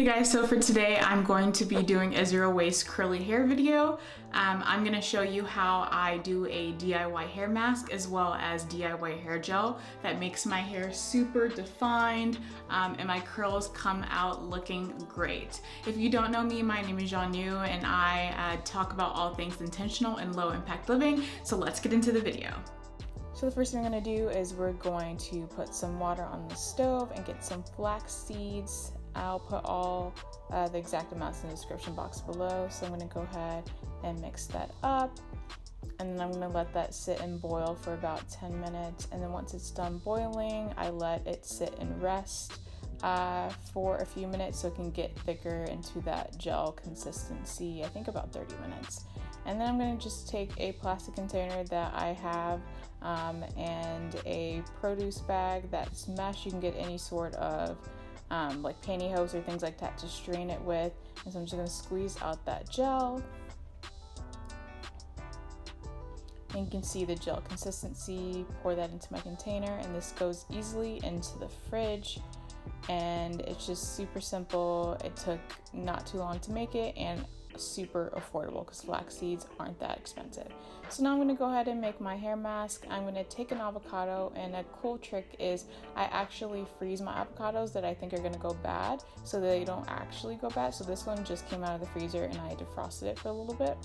Hey guys, so for today I'm going to be doing a zero waste curly hair video. I'm going to show you how I do a DIY hair mask as well as DIY hair gel that makes my hair super defined and my curls come out looking great. If you don't know me, my name is Jean-Yu and I talk about all things intentional and low impact living, so let's get into the video. So the first thing I'm going to do is we're going to put some water on the stove and get some flax seeds. I'll put all the exact amounts in the description box below. So I'm going to go ahead and mix that up. And then I'm going to let that sit and boil for about 10 minutes. And then once it's done boiling, I let it sit and rest for a few minutes so it can get thicker into that gel consistency, I think about 30 minutes. And then I'm going to just take a plastic container that I have and a produce bag that's mesh. You can get any sort of like pantyhose or things like that to strain it with. And so I'm just going to squeeze out that gel. And you can see the gel consistency, pour that into my container, and this goes easily into the fridge. And it's just super simple. It took not too long to make it and super affordable because flax seeds aren't that expensive. So now I'm going to go ahead and make my hair mask. I'm going to take an avocado, and a cool trick is I actually freeze my avocados that I think are going to go bad so they don't actually go bad. So this one just came out of the freezer and I defrosted it for a little bit.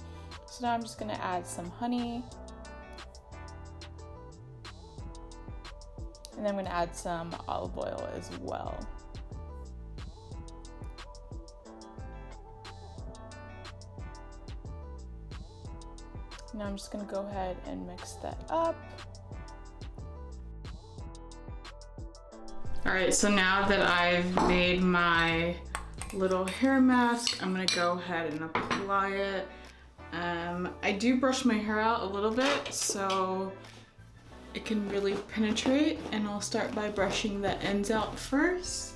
So now I'm just going to add some honey. And then I'm going to add some olive oil as well. Now I'm just going to go ahead and mix that up. Alright, so now that I've made my little hair mask, I'm going to go ahead and apply it. I do brush my hair out a little bit so it can really penetrate, and I'll start by brushing the ends out first.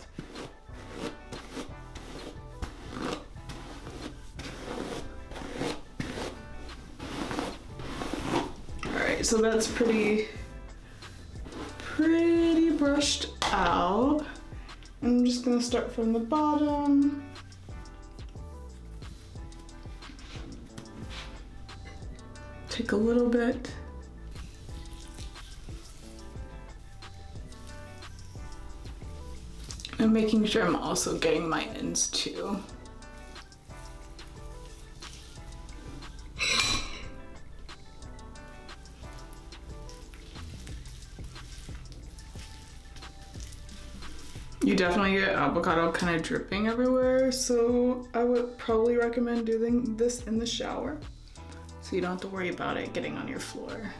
So that's pretty brushed out. I'm just gonna start from the bottom. Take a little bit. And making sure I'm also getting my ends too. You definitely get avocado kind of dripping everywhere, so I would probably recommend doing this in the shower so you don't have to worry about it getting on your floor.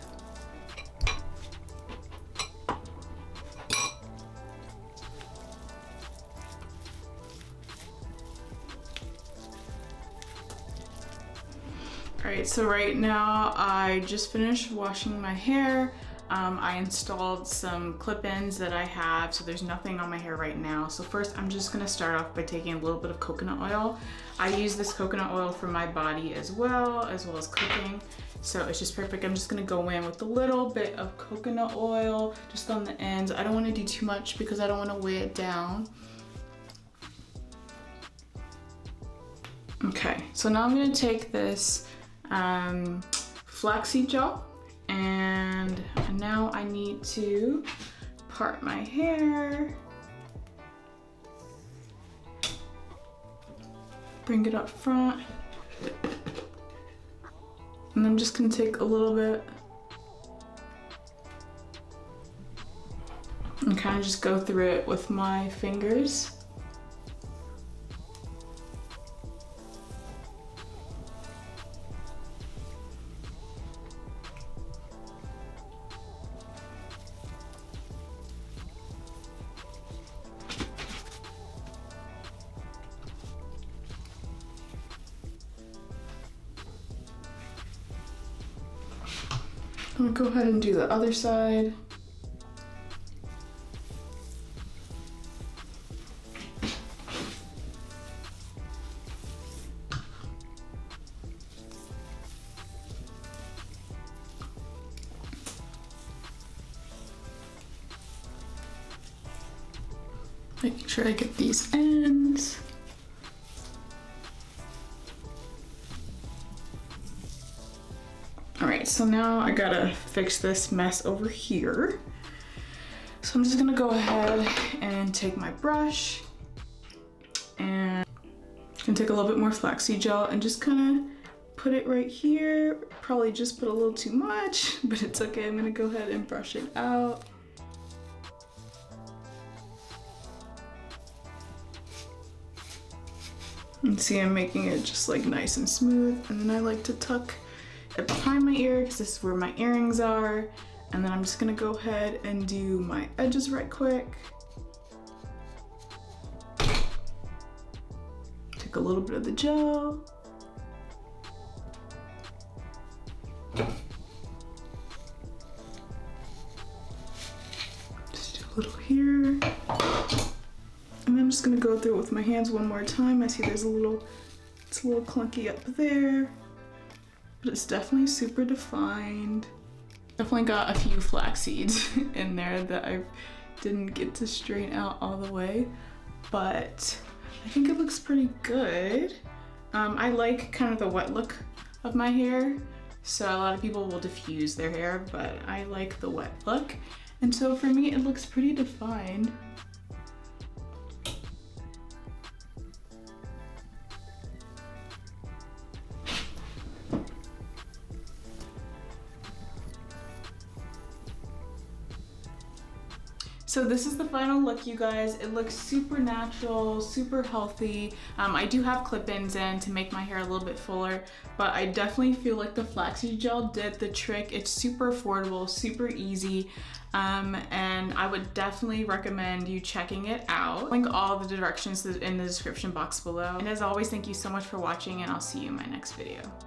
Alright, so right now I just finished washing my hair. I installed some clip-ins that I have, so there's nothing on my hair right now. So first I'm just gonna start off by taking a little bit of coconut oil. I use this coconut oil for my body as well as cooking. So it's just perfect. I'm just gonna go in with a little bit of coconut oil just on the ends. I don't wanna do too much because I don't wanna weigh it down. Okay, so now I'm gonna take this Flaxseed Gel, and now I need to part my hair, bring it up front, and I'm just gonna take a little bit and kind of just go through it with my fingers. I'm gonna go ahead and do the other side. Making sure I get these ends. so now I gotta fix this mess over here. So I'm just gonna go ahead and take my brush and take a little bit more flaxseed gel and just kind of put it right here. Probably just put a little too much, but it's okay. I'm gonna go ahead and brush it out. And see, I'm making it just like nice and smooth. And then I like to tuck it behind my ear because this is where my earrings are. And then I'm just gonna go ahead and do my edges right quick. Take a little bit of the gel. Just do a little here. And I'm just gonna go through it with my hands one more time. I see there's it's a little clunky up there, but it's definitely super defined. Definitely got a few flax seeds in there that I didn't get to straighten out all the way, but I think it looks pretty good. I like kind of the wet look of my hair, so a lot of people will diffuse their hair, but I like the wet look. And so for me, it looks pretty defined. So this is the final look, you guys. It looks super natural, super healthy. I do have clip-ins in to make my hair a little bit fuller, but I definitely feel like the flaxseed gel did the trick. It's super affordable, super easy, and I would definitely recommend you checking it out. I'll link all the directions in the description box below. And as always, thank you so much for watching, and I'll see you in my next video.